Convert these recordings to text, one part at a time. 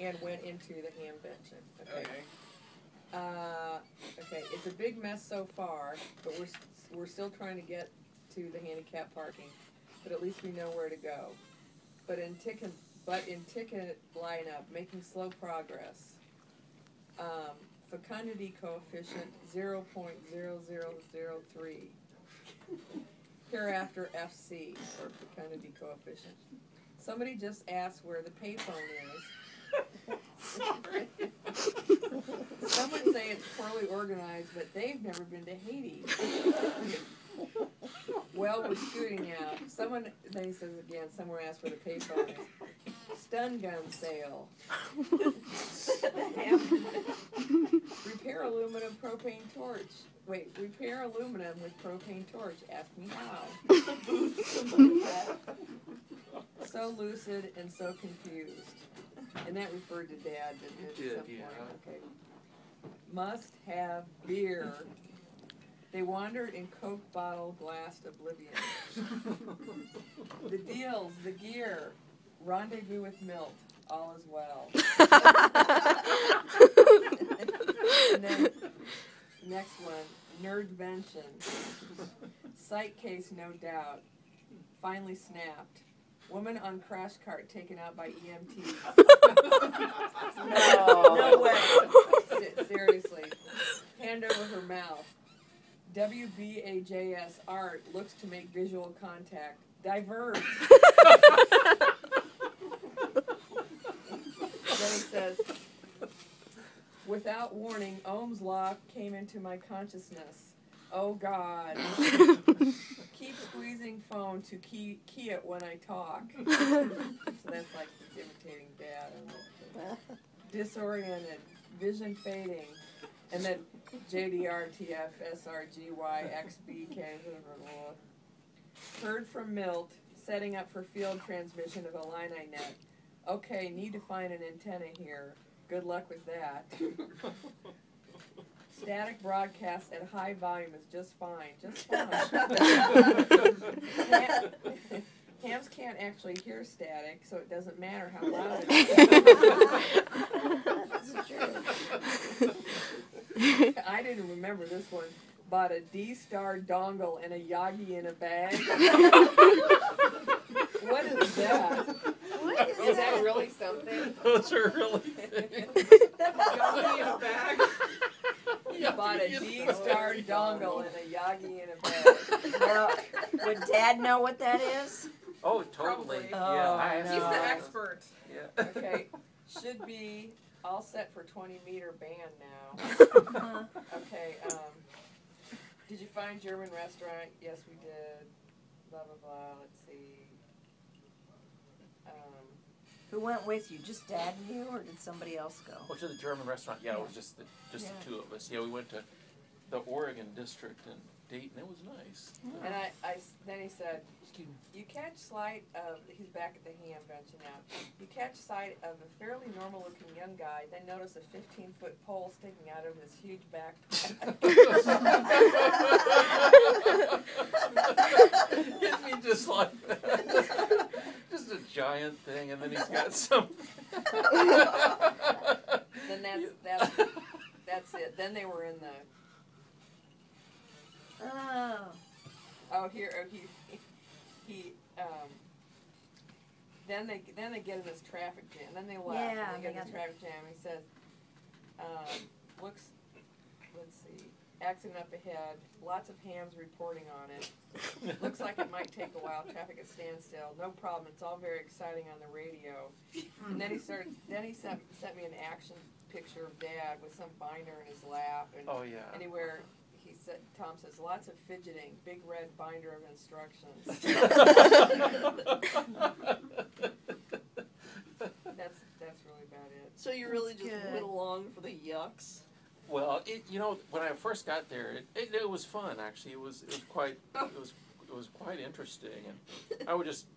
and went into the Hamvention. Okay. Okay, it's a big mess so far, but we're still trying to get to the handicap parking. But at least we know where to go. But in ticket lineup, making slow progress. Fecundity coefficient 0.0003. Hereafter FC, or fecundity coefficient. Somebody just asked where the payphone is. Some would say it's poorly organized, but they've never been to Haiti. Well, we're scooting out. Then he says again, someone asked where the payphone is. Stun gun sale. Repair aluminum propane torch. Wait, repair aluminum with propane torch. Ask me how. So lucid and so confused. And that referred to Dad, didn't it? At some point? Okay. Must have beer. They wandered in Coke bottle glassed oblivion. The deals, the gear. Rendezvous with Milt. All is well. And then, next one. Nerdvention. Sight case, no doubt. Finally snapped. Woman on crash cart taken out by EMT. No way. Seriously. Hand over her mouth. WBAJS art looks to make visual contact. Diverge. Then he says, without warning, Ohm's law came into my consciousness. Oh God. Keep squeezing phone to key it when I talk. So that's like imitating Dad. Disoriented, vision fading, and then JDRTF SRGY XBK. Heard from Milt, setting up for field transmission of a Illini net. Okay, need to find an antenna here. Good luck with that. Static broadcast at high volume is just fine. Just fine. Hams can't actually hear static, so it doesn't matter how loud it is. That's true. I didn't remember this one. Bought a D-Star dongle and a Yagi in a bag. What is that? Is that really something? Those are really things. Yagi in a bag? You bought a D-Star dongle and a Yagi in a bag. Now, would Dad know what that is? Oh, totally. Probably. Yeah, He's the expert. Yeah. Okay, should be all set for 20-meter band now. Okay, did you find German restaurant? Yes, we did. Blah, blah, blah. Let's see. Who went with you? Just Dad and you, or did somebody else go? Well, to the German restaurant, yeah, it was just the two of us. Yeah, we went to the Oregon district in Dayton. It was nice. Yeah. And then he said, you catch sight of, he's back at the Hamvention now, you catch sight of a fairly normal-looking young guy, then notice a 15-foot pole sticking out of his huge backpack. Hit me just like that. Just a giant thing, and then he's got some. Then that's it. Then they were in the. Then they get in this traffic jam. Then they left. Yeah, and they get in this traffic jam. He says, let's see, accident up ahead. Lots of hams reporting on it. Looks like it might take a while. Traffic at standstill. No problem. It's all very exciting on the radio. And then he sent me an action picture of Dad with some binder in his lap. And oh yeah. Anywhere. Tom says, lots of fidgeting, big red binder of instructions. That's really about it. So you really just went along for the yucks? Well, when I first got there, it was fun actually. It was quite interesting, and I would just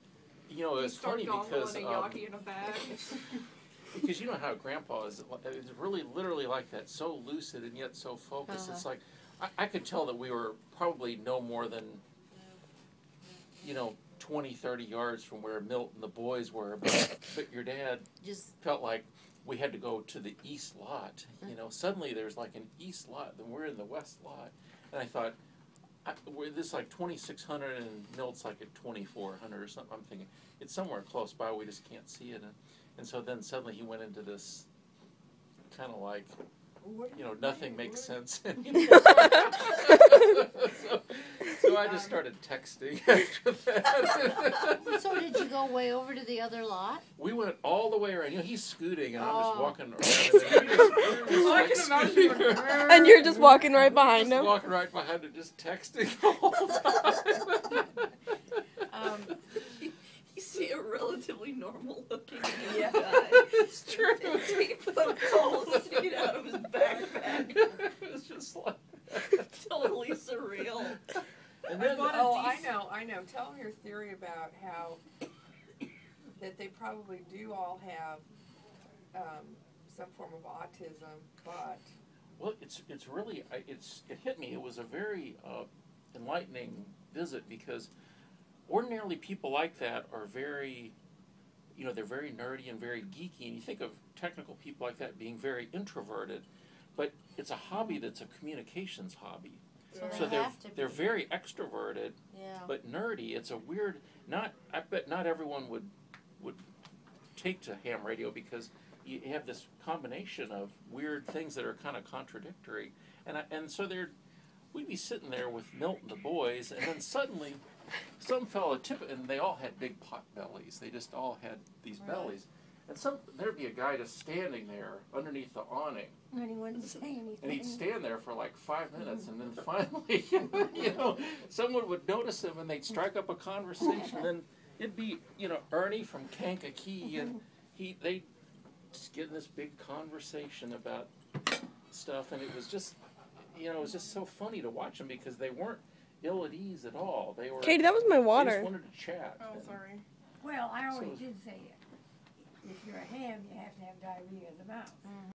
it was funny because a Yagi in a bag. because you know how Grandpa is really literally like that, so lucid and yet so focused. It's like I could tell that we were probably no more than 20, 30 yards from where Milt and the boys were, but your dad just felt like we had to go to the east lot. You know, suddenly there's like an east lot, then we're in the west lot, and I thought, we're this like 2,600 and Milt's like at 2,400 or something. I'm thinking it's somewhere close by. We just can't see it, and so then suddenly he went into this kind of like, you know, nothing makes sense anymore. So I just started texting after that. So did you go way over to the other lot? We went all the way around. You know, he's scooting, and I'm just Oh. walking around. And you're just walking right behind Just him. walking right behind him, just texting the whole time. You see a relatively normal looking Yeah. guy. It's true. 8-foot pole sticking out of his backpack. It was just like Totally surreal. and then I know. Tell them your theory about how that they probably do all have some form of autism, but well, it's really it hit me. It was a very enlightening visit because ordinarily people like that are very, you know, they're very nerdy and very geeky, and you think of technical people like that being very introverted, but it's a hobby that's a communications hobby. So they're very extroverted, Yeah. but nerdy. It's a weird. I bet not everyone would take to ham radio because you have this combination of weird things that are kind of contradictory, and so we'd be sitting there with Milt and the boys, and then suddenly some fella and they all had big pot bellies. They just all had these bellies, and there'd be a guy just standing there underneath the awning. And he wouldn't say anything. And he'd stand there for like 5 minutes, and then finally, you know, someone would notice him, and they'd strike up a conversation. And then it'd be, you know, Ernie from Kankakee, and they'd just get in this big conversation about stuff, and it was just, you know, it was just so funny to watch them because they weren't ill at ease at all. They were. Katie, that was my They water. just wanted to chat. Oh, sorry. Well, I always So- did say it. If you're a ham, you have to have diarrhea in the mouth.